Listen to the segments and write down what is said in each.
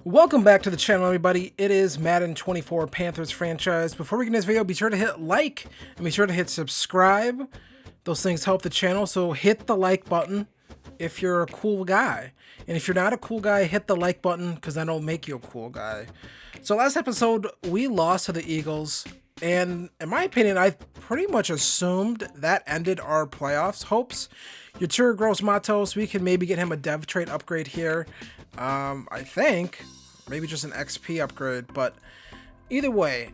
Welcome back to the channel, everybody. It is Madden 24 Panthers franchise. Before we get into this video, be sure to hit like and be sure to hit subscribe. Those things help the channel, so hit the like button if you're a cool guy. And if you're not a cool guy, hit the like button because that'll make you a cool guy. So last episode, we lost to the Eagles. And in my opinion, I pretty much assumed that ended our playoffs hopes. Aaerios Sports, we can maybe get him a dev trait upgrade here. I think maybe just an XP upgrade, but either way,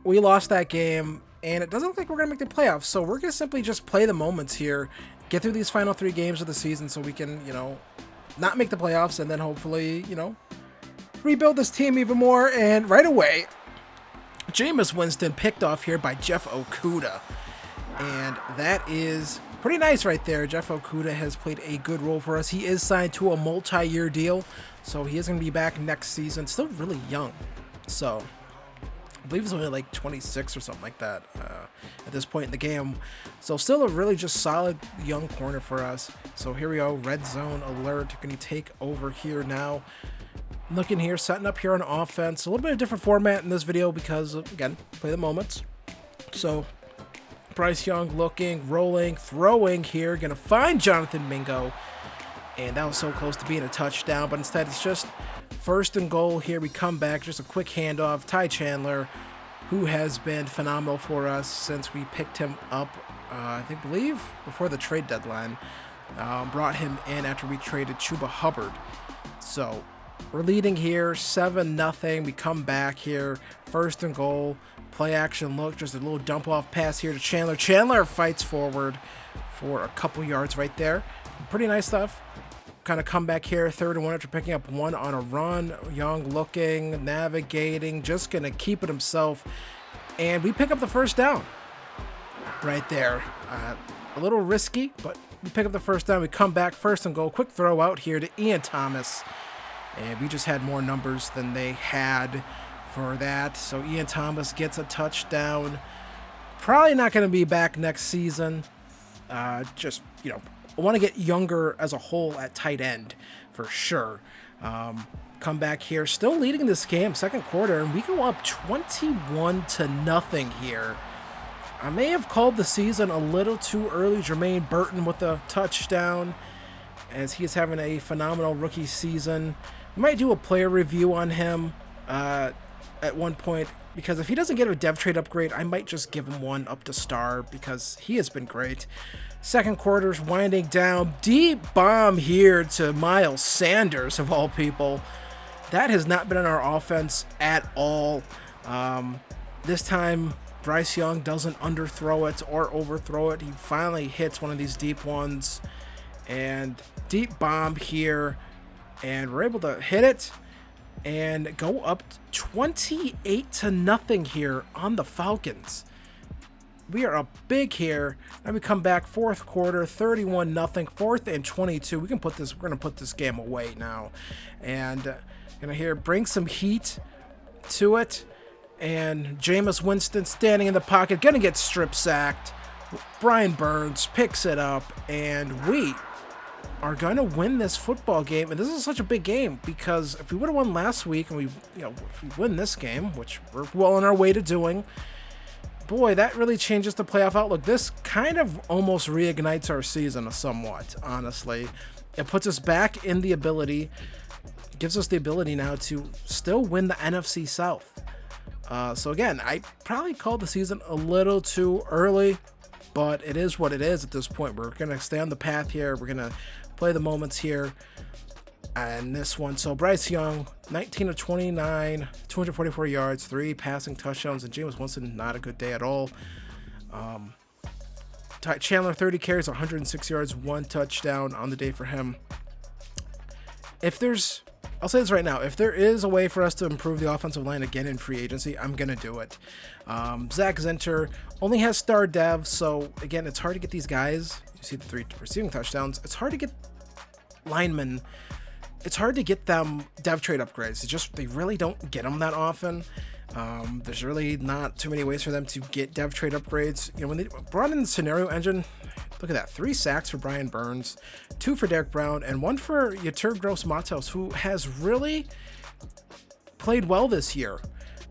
we lost that game and it doesn't look like we're gonna make the playoffs. So we're gonna simply just play the moments here, get through these final 3 games of the season so we can, not make the playoffs and then hopefully, rebuild this team even more. And right away, Jameis Winston picked off here by Jeff Okudah. And that is pretty nice right there. Jeff Okudah has played a good role for us. He is signed to a multi-year deal, so he is going to be back next season. Still really young. So I believe he's only like 26 or something like that at this point in the game. So still a really just solid young corner for us. So here we go. Red zone alert. Going to take over here now. Looking here, setting up here on offense. A little bit of different format in this video because, again, play the moments. So Bryce Young looking, rolling, throwing here. Going to find Jonathan Mingo. And that was so close to being a touchdown. But instead, it's just first and goal here. We come back. Just a quick handoff. Ty Chandler, who has been phenomenal for us since we picked him up, I believe, before the trade deadline. Brought him in after we traded Chuba Hubbard. So we're leading here, 7-0. We come back here, first and goal, play action look, just a little dump off pass here to Chandler. Chandler fights forward for a couple yards right there. Pretty nice stuff. Kind of come back here, 3rd and 1 after picking up 1 on a run. Young looking, navigating, just going to keep it himself. And we pick up the first down right there. A little risky, but we pick up the first down. We come back, first and goal, quick throw out here to Ian Thomas. And we just had more numbers than they had for that. So Ian Thomas gets a touchdown. Probably not going to be back next season. I want to get younger as a whole at tight end for sure. Come back here, still leading this game, second quarter, and we go up 21-0 here. I may have called the season a little too early. Jermaine Burton with a touchdown as he is having a phenomenal rookie season. We might do a player review on him at one point, because if he doesn't get a dev trade upgrade, I might just give him one up to star because he has been great. Second quarter's winding down. Deep bomb here to Miles Sanders, of all people. That has not been in our offense at all. This time, Bryce Young doesn't underthrow it or overthrow it. He finally hits one of these deep ones. And deep bomb here. And we're able to hit it and go up 28-0 here on the Falcons. We are up big here. Now we come back, fourth quarter, 31-0, 4th and 22. We're gonna put this game away now, and gonna here bring some heat to it. And Jameis Winston standing in the pocket, gonna get strip sacked. Brian Burns picks it up, and we are going to win this football game. And this is such a big game because if we would have won last week and if we win this game, which we're well on our way to doing, boy, that really changes the playoff outlook. This kind of almost reignites our season somewhat, honestly. It puts us back in the ability, gives us the ability now to still win the NFC South. So again, I probably called the season a little too early, but it is what it is at this point. We're going to stay on the path here. We're going to play the moments here and this one. So Bryce Young, 19 of 29, 244 yards, 3 passing touchdowns, and Jameis Winston, not a good day at all. Ty Chandler, 30 carries, 106 yards, 1 touchdown on the day for him. I'll say this right now, if there is a way for us to improve the offensive line again in free agency, I'm going to do it. Zach Zinter only has star dev, so again, it's hard to get these guys. You see the 3 receiving touchdowns. It's hard to get linemen. It's hard to get them dev trade upgrades. They really don't get them that often. There's really not too many ways for them to get dev trade upgrades. When they brought in the scenario engine, look at that, 3 sacks for Brian Burns, 2 for Derek Brown, and 1 for Aaerios Sports, who has really played well this year.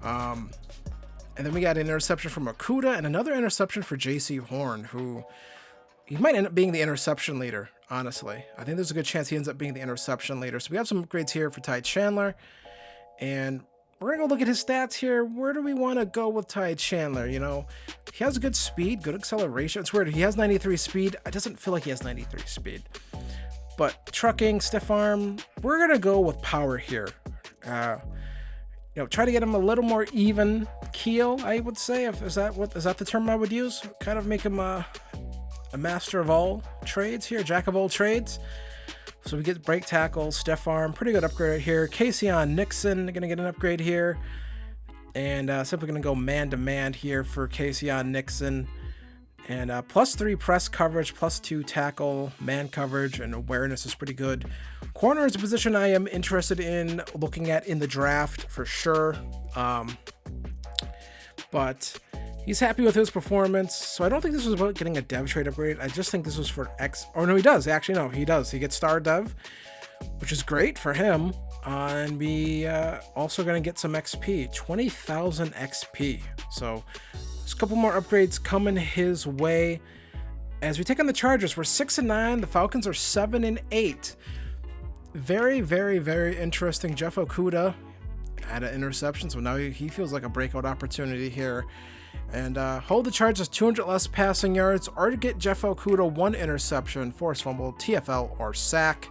And then we got an interception from Okuda and another interception for J.C. Horn, who he might end up being the interception leader, honestly. I think there's a good chance he ends up being the interception leader. So we have some upgrades here for Ty Chandler. And we're going to go look at his stats here. Where do we want to go with Ty Chandler? You know, he has good speed, good acceleration. It's weird. He has 93 speed. It doesn't feel like he has 93 speed. But trucking, stiff arm, we're going to go with power here. You know, try to get him a little more even keel, I would say. Is that the term I would use? Kind of make him a master of all trades here, jack of all trades. So we get break tackle, stiff arm, pretty good upgrade here. Kayseon Nixon gonna get an upgrade here, and simply gonna go man to man here for Kayseon Nixon. And +3 press coverage, +2 tackle, man coverage, and awareness is pretty good. Corner is a position I am interested in looking at in the draft for sure. But he's happy with his performance, so I don't think this was about getting a dev trade upgrade. I just think this was for X. Oh, no, he does. Actually, no, he does. He gets star dev, which is great for him. And we also going to get some XP, 20,000 XP. So there's a couple more upgrades coming his way. As we take on the Chargers, we're 6-9. The Falcons are 7-8. Very, very, very interesting. Jeff Okuda had an interception, so now he feels like a breakout opportunity here. And hold the Chargers 200 less passing yards, or to get Jeff Okuda 1 interception, forced fumble, TFL, or sack.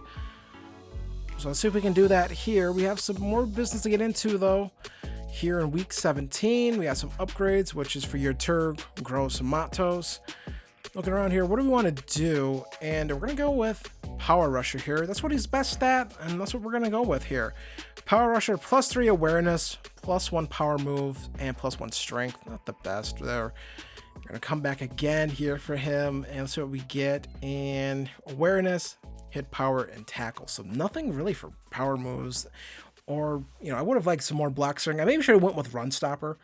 So let's see if we can do that here. We have some more business to get into, though. Here in week 17, we have some upgrades, which is for your Turg, Gross, and Matos. Looking around here, what do we want to do? And we're going to go with Power Rusher here. That's what he's best at, and that's what we're going to go with here. Power Rusher, +3 awareness, +1 power move, and +1 strength. Not the best there. We're going to come back again here for him, and see what we get. And awareness, hit power, and tackle. So nothing really for power moves. Or, you know, I would have liked some more block shedding. I maybe should have went with run stopper.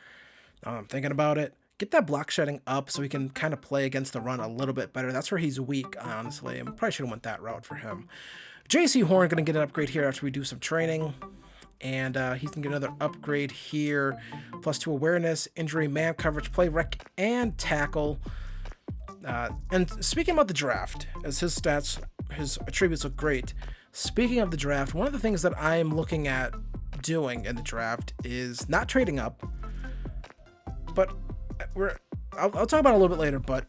I'm thinking about it. Get that block shedding up so he can kind of play against the run a little bit better. That's where he's weak, honestly. I probably should have went that route for him. J.C. Horn going to get an upgrade here after we do some training. And he's going to get another upgrade here. +2 awareness, injury, man coverage, play rec, and tackle. And speaking about the draft, as his stats, his attributes look great. Speaking of the draft, one of the things that I'm looking at doing in the draft is not trading up, but I'll talk about it a little bit later, but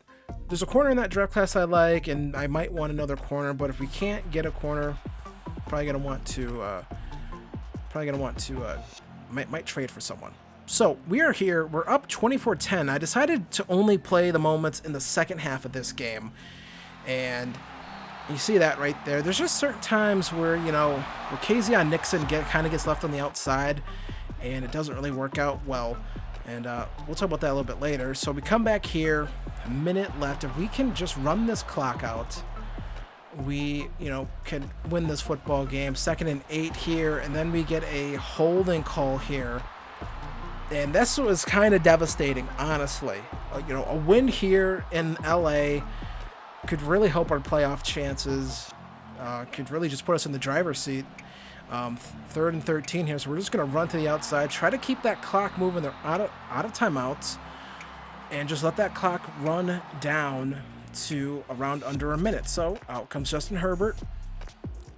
there's a corner in that draft class I like, and I might want another corner, but if we can't get a corner, probably gonna want to might trade for someone. So we are here, we're up 24-10. I decided to only play the moments in the second half of this game, and you see that right there. There's just certain times where, you know, where Kayseon Nixon kind of gets left on the outside, and it doesn't really work out well. And we'll talk about that a little bit later. So we come back here, a minute left. If we can just run this clock out, we, you know, can win this football game. 2nd and 8 here, and then we get a holding call here. And this was kind of devastating, honestly. You know, a win here in LA could really help our playoff chances, could really just put us in the driver's seat. 3rd and 13 here, so we're just going to run to the outside, try to keep that clock moving. They're out of timeouts, and just let that clock run down to around under a minute. So out comes Justin Herbert.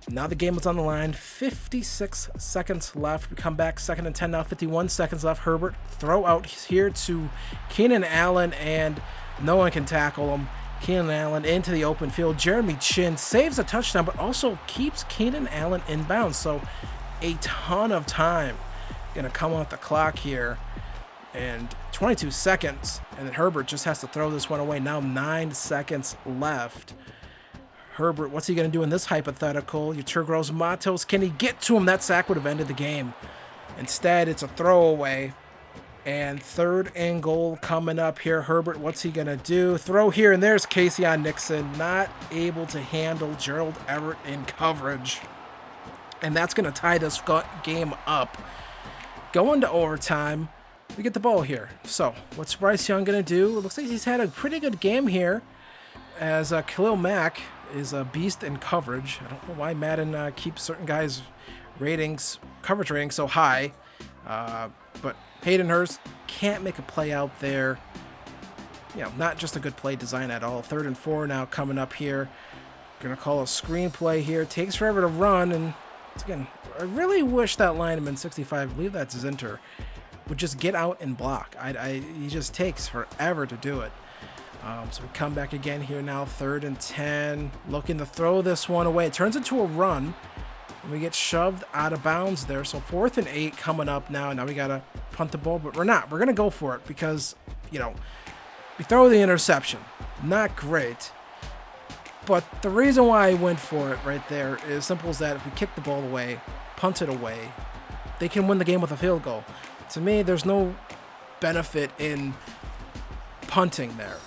Now the game is on the line, 56 seconds left. We come back, 2nd and 10 now, 51 seconds left. Herbert throw out here to Keenan Allen, and no one can tackle him. Keenan Allen into the open field. Jeremy Chin saves a touchdown, but also keeps Keenan Allen in bounds. So a ton of time going to come off the clock here. And 22 seconds. And then Herbert just has to throw this one away. Now 9 seconds left. Herbert, what's he going to do in this hypothetical? Turgros Matos, can he get to him? That sack would have ended the game. Instead, it's a throwaway. And 3rd and goal coming up here. Herbert, what's he going to do? Throw here, and there's Kayseon Nixon, not able to handle Gerald Everett in coverage. And that's going to tie this game up. Going to overtime, we get the ball here. So, what's Bryce Young going to do? It looks like he's had a pretty good game here, as Khalil Mack is a beast in coverage. I don't know why Madden keeps certain guys' coverage ratings so high. But Hayden Hurst can't make a play out there. Not just a good play design at all. 3rd and 4 now coming up here. Gonna call a screenplay here. Takes forever to run, and again, I really wish that lineman 65, I believe that's Zinter, would just get out and block. He just takes forever to do it. So we come back again here now, 3rd and 10, looking to throw this one away. It turns into a run, and we get shoved out of bounds there. So 4th and 8 coming up now. Now we got to punt the ball, but we're not. We're going to go for it because, we throw the interception. Not great. But the reason why I went for it right there is simple as that. If we kick the ball away, punt it away, they can win the game with a field goal. To me, there's no benefit in punting there.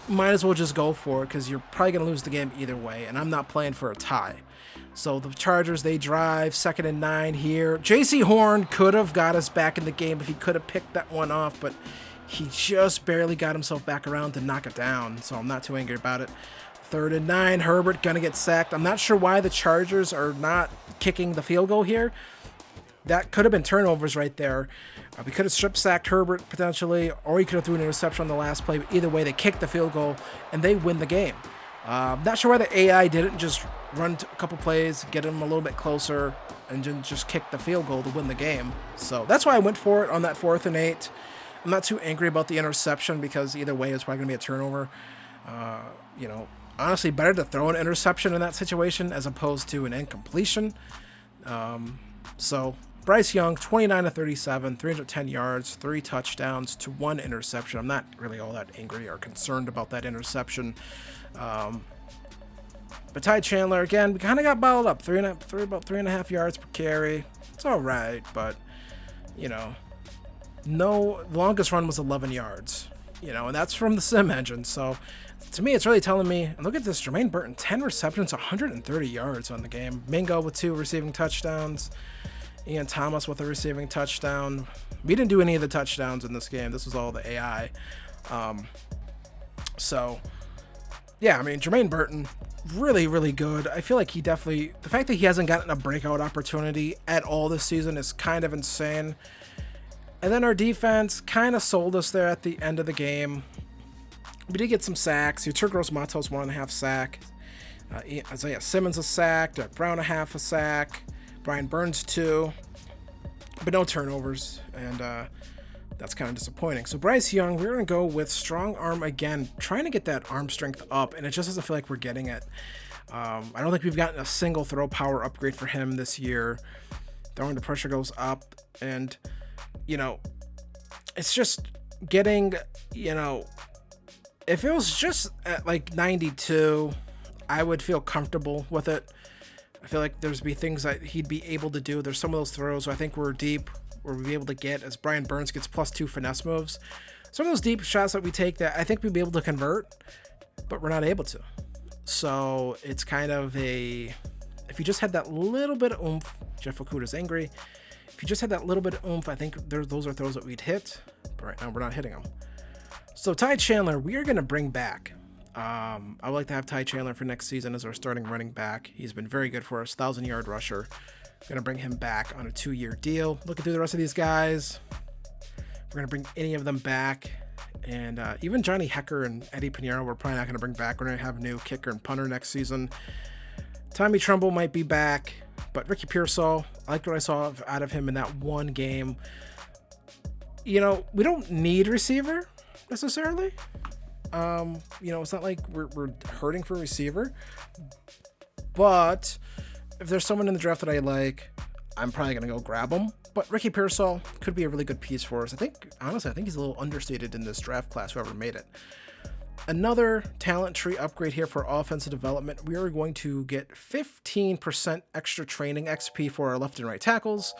Might as well just go for it because you're probably going to lose the game either way, and I'm not playing for a tie. So the Chargers, they drive, 2nd and 9 here. J.C. Horn could have got us back in the game if he could have picked that one off, but he just barely got himself back around to knock it down, so I'm not too angry about it. 3rd and 9, Herbert going to get sacked. I'm not sure why the Chargers are not kicking the field goal here. That could have been turnovers right there. We could have strip sacked Herbert potentially, or he could have threw an interception on the last play. But either way, they kick the field goal and they win the game. Not sure why the AI didn't just run a couple plays, get him a little bit closer, and just kick the field goal to win the game. So that's why I went for it on that 4th and 8. I'm not too angry about the interception because either way, it's probably going to be a turnover. Honestly, better to throw an interception in that situation as opposed to an incompletion. So Bryce Young, 29 of 37, 310 yards, 3 touchdowns to 1 interception. I'm not really all that angry or concerned about that interception. But Ty Chandler, again, we kind of got bottled up. About 3.5 yards per carry. It's all right, but, no, the longest run was 11 yards, and that's from the sim engine. So to me, it's really telling me, and look at this, Jermaine Burton, 10 receptions, 130 yards on the game. Mingo with 2 receiving touchdowns. Ian Thomas with a receiving touchdown. We didn't do any of the touchdowns in this game. This was all the AI. Jermaine Burton, really, really good. I feel like the fact that he hasn't gotten a breakout opportunity at all this season is kind of insane. And then our defense kind of sold us there at the end of the game. We did get some sacks. Utur Gross-Matos 1.5 sack. Isaiah Simmons a sack. Derek Brown a half a sack. Brian Burns 2. But no turnovers. And that's kind of disappointing. So Bryce Young, we're going to go with strong arm again. Trying to get that arm strength up. And it just doesn't feel like we're getting it. I don't think we've gotten a single throw power upgrade for him this year. Throwing the pressure goes up. And, it's just getting, if it was just at like 92, I would feel comfortable with it. I feel like there's be things that he'd be able to do. There's some of those throws I think we're deep where we'll be able to get as Brian Burns gets +2 finesse moves. Some of those deep shots that we take that I think we'd be able to convert, but we're not able to. So it's kind of if you just had that little bit of oomph, Jeff Okudah's angry. If you just had that little bit of oomph, I think those are throws that we'd hit, but right now we're not hitting them. So Ty Chandler, we are going to bring back. I would like to have Ty Chandler for next season as our starting running back. He's been very good for us, 1,000-yard rusher. Going to bring him back on a 2-year deal. Looking through the rest of these guys, we're going to bring any of them back. And even Johnny Hecker and Eddie Pinheiro, we're probably not going to bring back. We're going to have a new kicker and punter next season. Tommy Trumbull might be back, but Ricky Pearsall, I liked what I saw out of him in that one game. We don't need receiver necessarily. It's not like we're hurting for a receiver, but if there's someone in the draft that I like, I'm probably going to go grab him. But Ricky Pearsall could be a really good piece for us. I think he's a little understated in this draft class, whoever made it. Another talent tree upgrade here for offensive development. We are going to get 15% extra training XP for our left and right tackles.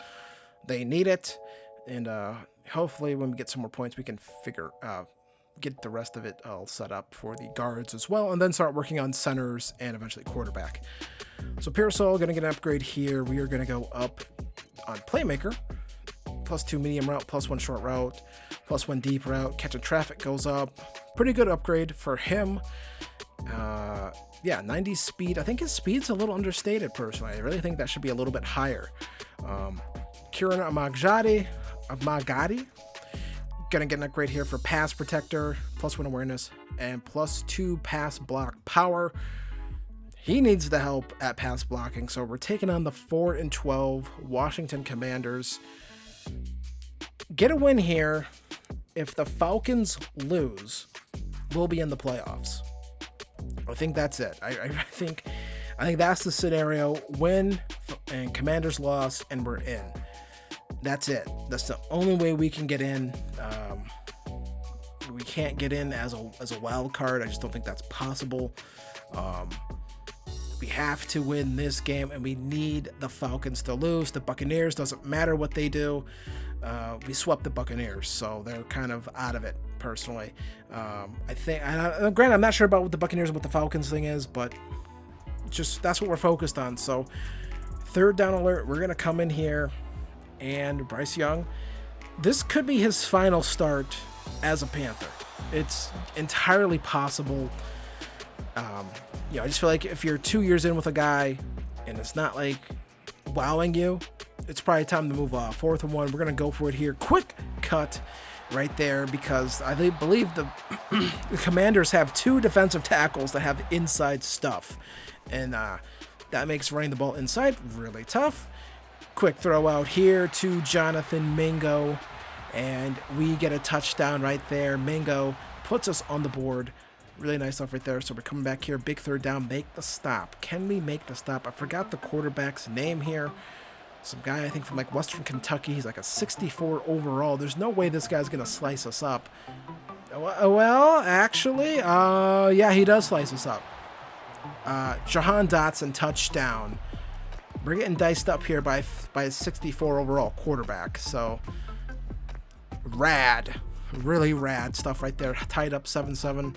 They need it. And hopefully when we get some more points, we can get the rest of it all set up for the guards as well, and then start working on centers and eventually quarterback. So Pearsall going to get an upgrade here. We are going to go up on playmaker, +2 medium route, +1 short route, +1 deep route. Catching traffic goes up. Pretty good upgrade for him. 90 speed. I think his speed's a little understated personally. I really think that should be a little bit higher. Kieran Amagjadi, of Magadi. Gonna get an upgrade here for pass protector, plus 1 awareness, and plus 2 pass block power. He needs the help at pass blocking, so we're taking on the 4-12 Washington Commanders. Get a win here. If the Falcons lose, we'll be in the playoffs. I think that's it. I think that's the scenario. Win and Commanders loss, and we're in. That's it. That's the only way we can get in. We can't get in as a wild card. I just don't think that's possible. We have to win this game, and we need the Falcons to lose. The Buccaneers, doesn't matter what they do. We swept the Buccaneers, so they're kind of out of it, personally. I think, granted, I'm not sure about what the Buccaneers and what the Falcons thing is, but just that's what we're focused on. So, 3rd down alert. We're going to come in here, and Bryce Young, this could be his final start as a Panther. It's entirely possible. I just feel like if you're 2 years in with a guy and it's not like wowing you, it's probably time to move off. 4th and 1, we're going to go for it here. Quick cut right there, because I believe the Commanders have 2 defensive tackles that have inside stuff. And that makes running the ball inside really tough. Quick throw out here to Jonathan Mingo, and we get a touchdown right there. Mingo puts us on the board. Really nice stuff right there. So we're coming back here. Big 3rd down. Make the stop. Can we make the stop? I forgot the quarterback's name here. Some guy, I think, from like Western Kentucky. He's like a 64 overall. There's no way this guy's going to slice us up. Well, actually, yeah, he does slice us up. Jahan Dotson, touchdown. We're getting diced up here by a 64 overall quarterback. So, rad. Really rad stuff right there. Tied up 7-7.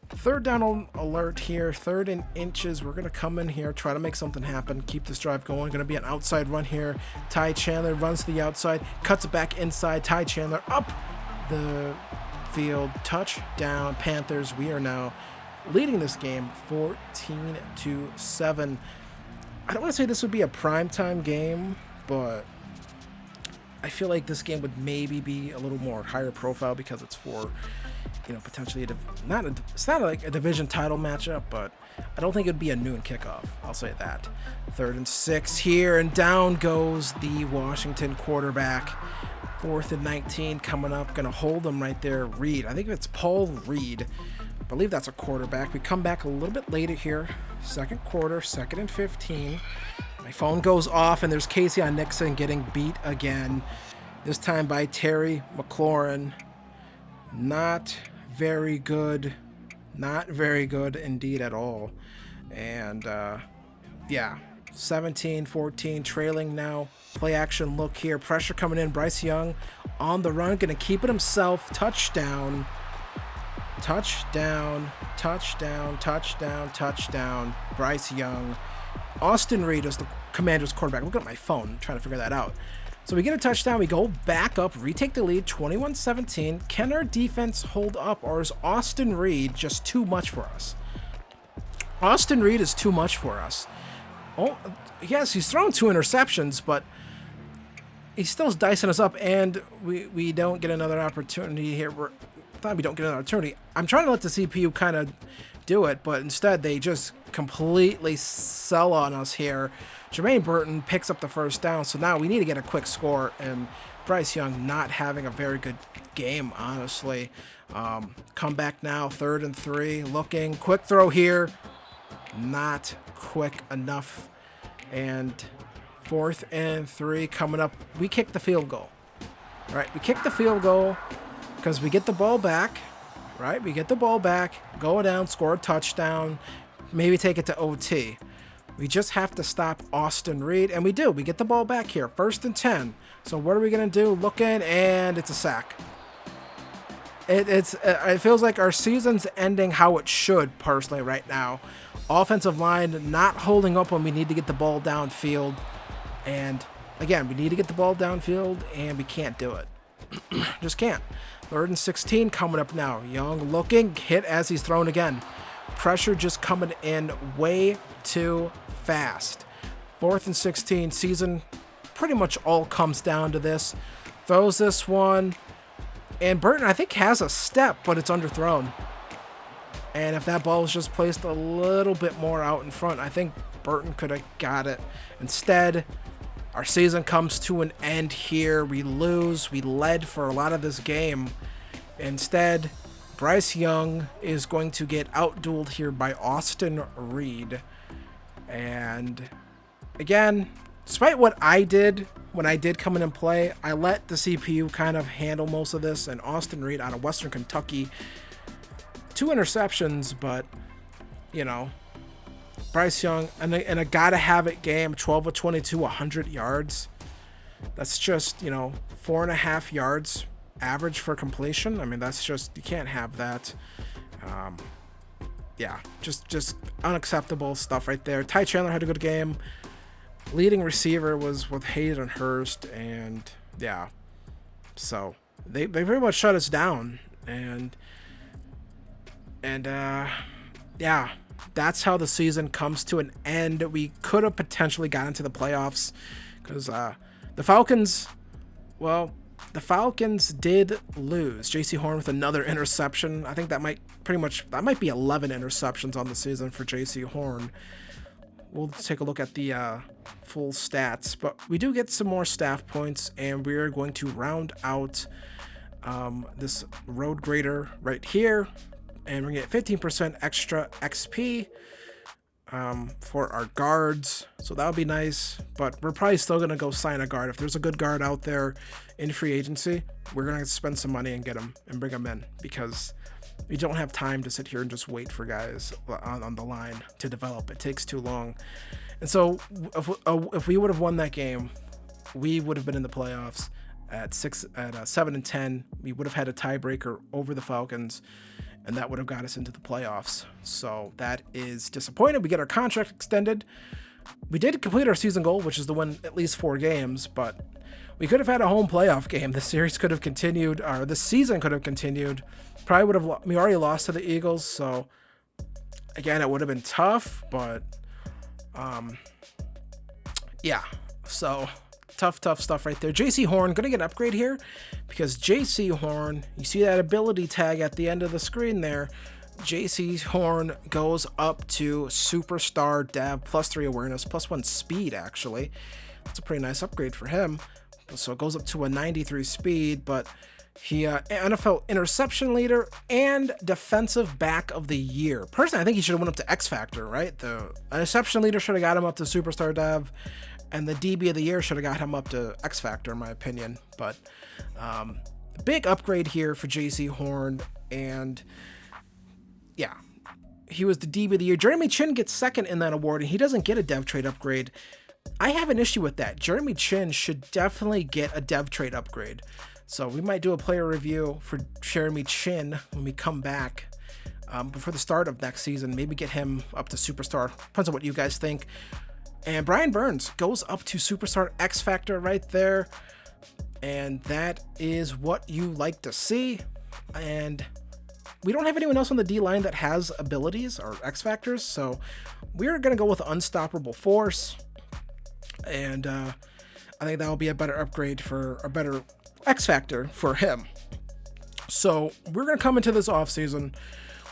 3rd down alert here. 3rd and inches. We're going to come in here, try to make something happen, keep this drive going. Going to be an outside run here. Ty Chandler runs to the outside, cuts it back inside. Ty Chandler up the field. Touchdown, Panthers. We are now leading this game 14-7. I don't want to say this would be a primetime game, but I feel like this game would maybe be a little more higher profile because it's for, potentially it's not like a division title matchup, but I don't think it'd be a noon kickoff. I'll say that. 3rd and 6 here, and down goes the Washington quarterback. 4th and 19 coming up. Gonna hold them right there. Reed. I think it's Paul Reed. I believe that's a quarterback. We come back a little bit later here. 2nd quarter, 2nd and 15. My phone goes off, and there's Casey on Nixon getting beat again. This time by Terry McLaurin. Not very good. Not very good indeed at all. And, yeah, 17-14, trailing now. Play action look here. Pressure coming in. Bryce Young on the run. Going to keep it himself. Touchdown. Touchdown. Touchdown. Touchdown. Touchdown. Bryce Young. Austin Reed is the Commanders quarterback. Look at my phone. I'm trying to figure that out. So we get a touchdown. We go back up, retake the lead, 21-17. Can our defense hold up, or is Austin Reed just too much for us? Austin Reed is too much for us. Oh, yes, he's thrown 2 interceptions, but he's still dicing us up, and we don't get another opportunity here. We don't get another opportunity. I'm trying to let the CPU kind of do it, but instead they just completely sell on us here. Jermaine Burton picks up the 1st down, so now we need to get a quick score, and Bryce Young not having a very good game, honestly. Come back now, 3rd and 3, looking, quick throw here, not quick enough, and 4th and 3 coming up. We kick the field goal. All right, we kick the field goal because we get the ball back, right? We get the ball back, go down, score a touchdown, maybe take it to OT. We just have to stop Austin Reed, and we do. We get the ball back here, 1st and 10. So what are we going to do? Looking, and it's a sack. It feels like our season's ending how it should, personally, right now. Offensive line not holding up when we need to get the ball downfield. And, again, we need to get the ball downfield, and we can't do it. Just can't. 3rd and 16 coming up now. Young looking, hit as he's thrown again. Pressure just coming in way too fast. 4th and 16, season pretty much all comes down to this. Throws this one. And Burton, I think, has a step, but it's underthrown. And if that ball was just placed a little bit more out in front, I think Burton could have got it. Instead, our season comes to an end here. We lose. We led for a lot of this game. Instead, Bryce Young is going to get outdueled here by Austin Reed. And again, despite what I did when I did come in and play, I let the CPU kind of handle most of this. And Austin Reed out of Western Kentucky, 2 interceptions, but, you know, Bryce Young and a gotta-have-it game, 12 of 22, 100 yards. That's just, you know, 4.5 yards average for completion. I mean, that's just, you can't have that. Yeah, just unacceptable stuff right there. Ty Chandler had a good game. Leading receiver was with Hayden Hurst, and yeah, so they very much shut us down, and yeah, that's how the season comes to an end. We could have potentially gotten to the playoffs because the Falcons, well, the Falcons did lose. J.C. Horn with another interception. I think that might be 11 interceptions on the season for J.C. Horn. We'll take a look at the full stats, but we do get some more staff points, and we're going to round out this road grader right here, and we're going to get 15% extra XP for our guards, so that would be nice. But we're probably still going to go sign a guard. If there's a good guard out there in free agency, we're going to spend some money and get them and bring them in, because we don't have time to sit here and just wait for guys on the line to develop. It takes too long. And so if we would have won that game, we would have been in the playoffs at 7-10. We would have had a tiebreaker over the Falcons, and that would have got us into the playoffs. So that is disappointing. We get our contract extended. We did complete our season goal, which is to win at least 4 games, but we could have had a home playoff game. The series could have continued, or the season could have continued. Probably would have. We already lost to the Eagles, so again, it would have been tough. But yeah. So tough stuff right there. J.C. Horn gonna get an upgrade here, because J.C. Horn, you see that ability tag at the end of the screen there. J.C. Horn goes up to Superstar Dev, +3 awareness, +1 speed. Actually, that's a pretty nice upgrade for him. So it goes up to a 93 speed, but he NFL interception leader and defensive back of the year. Personally, I think he should have went up to X Factor, right? The interception leader should have got him up to Superstar Dev, and the DB of the year should have got him up to X Factor, in my opinion. But big upgrade here for J.C. Horn, and yeah, he was the DB of the year. Jeremy Chin gets second in that award, and he doesn't get a dev trade upgrade. I have an issue with that. Jeremy Chin should definitely get a dev trade upgrade. So we might do a player review for Jeremy Chin when we come back before the start of next season. Maybe get him up to Superstar. Depends on what you guys think. And Brian Burns goes up to Superstar X Factor right there. And that is what you like to see. And we don't have anyone else on the D-line that has abilities or X Factors. So we're going to go with Unstoppable Force. And I think that will be a better upgrade for a better X Factor for him. So we're going to come into this offseason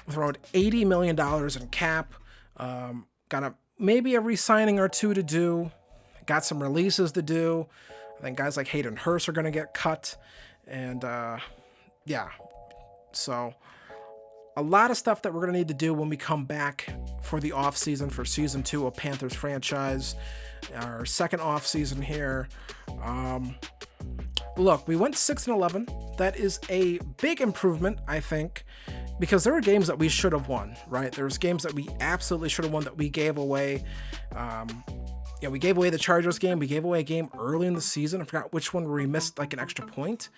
with around $80 million in cap. Got maybe a re-signing or two to do. Got some releases to do. I think guys like Hayden Hurst are going to get cut. And yeah, so a lot of stuff that we're going to need to do when we come back for the offseason for season 2 of Panthers franchise. Our second offseason here. Look, we went 6-11. That is a big improvement, I think, because there were games that we should have won, right? There's games that we absolutely should have won that we gave away. We gave away the Chargers game. We gave away a game early in the season. I forgot which one where we missed like an extra point.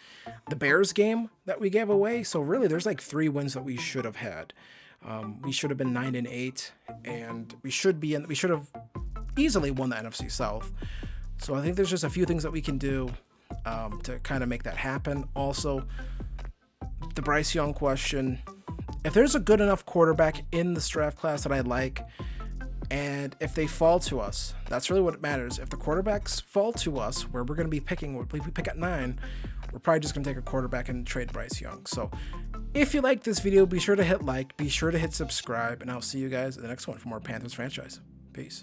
The Bears game that we gave away. So really, there's like 3 wins that we should have had. We should have been 9-8, and we should have easily won the NFC South. So I think there's just a few things that we can do to kind of make that happen. Also, the Bryce Young question. If there's a good enough quarterback in this draft class that I like, and if they fall to us, that's really what matters. If the quarterbacks fall to us, where we're going to be picking, we pick at 9, we're probably just going to take a quarterback and trade Bryce Young. So if you like this video, be sure to hit like, be sure to hit subscribe, and I'll see you guys in the next one for more Panthers franchise. Peace.